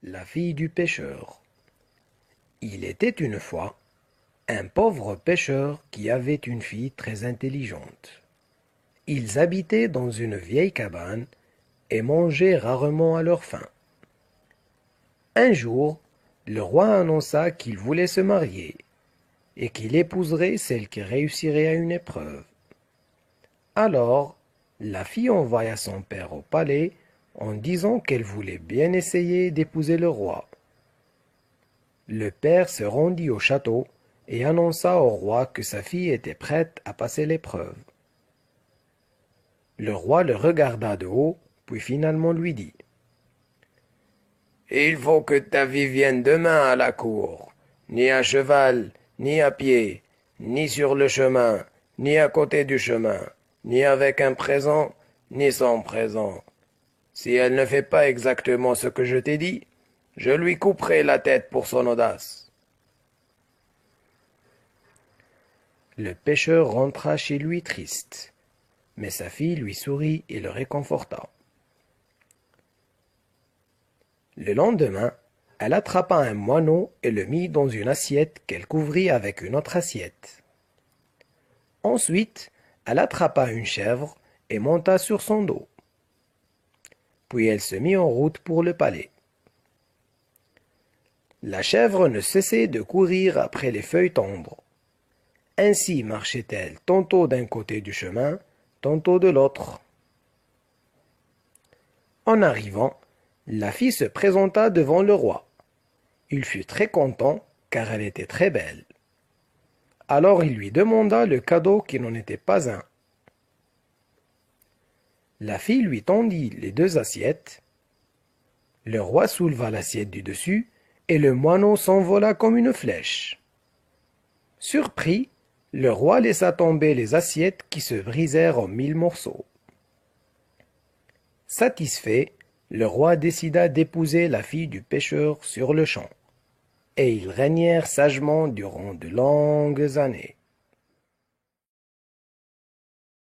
La fille du pêcheur. Il était une fois un pauvre pêcheur qui avait une fille très intelligente. Ils habitaient dans une vieille cabane et mangeaient rarement à leur faim. Un jour, le roi annonça qu'il voulait se marier et qu'il épouserait celle qui réussirait à une épreuve. Alors, la fille envoya son père au palais en disant qu'elle voulait bien essayer d'épouser le roi. Le père se rendit au château et annonça au roi que sa fille était prête à passer l'épreuve. Le roi le regarda de haut, puis finalement lui dit: « Il faut que ta fille vienne demain à la cour, ni à cheval, ni à pied, ni sur le chemin, ni à côté du chemin, ni avec un présent, ni sans présent. Si elle ne fait pas exactement ce que je t'ai dit, je lui couperai la tête pour son audace. » Le pêcheur rentra chez lui triste, mais sa fille lui sourit et le réconforta. Le lendemain, elle attrapa un moineau et le mit dans une assiette qu'elle couvrit avec une autre assiette. Ensuite, elle attrapa une chèvre et monta sur son dos. Puis elle se mit en route pour le palais. La chèvre ne cessait de courir après les feuilles tendres. Ainsi marchait-elle tantôt d'un côté du chemin, tantôt de l'autre. En arrivant, la fille se présenta devant le roi. Il fut très content, car elle était très belle. Alors il lui demanda le cadeau qui n'en était pas un. La fille lui tendit les deux assiettes. Le roi souleva l'assiette du dessus, et le moineau s'envola comme une flèche. Surpris, le roi laissa tomber les assiettes qui se brisèrent en 1000 morceaux. Satisfait, le roi décida d'épouser la fille du pêcheur sur le champ, et ils régnèrent sagement durant de longues années.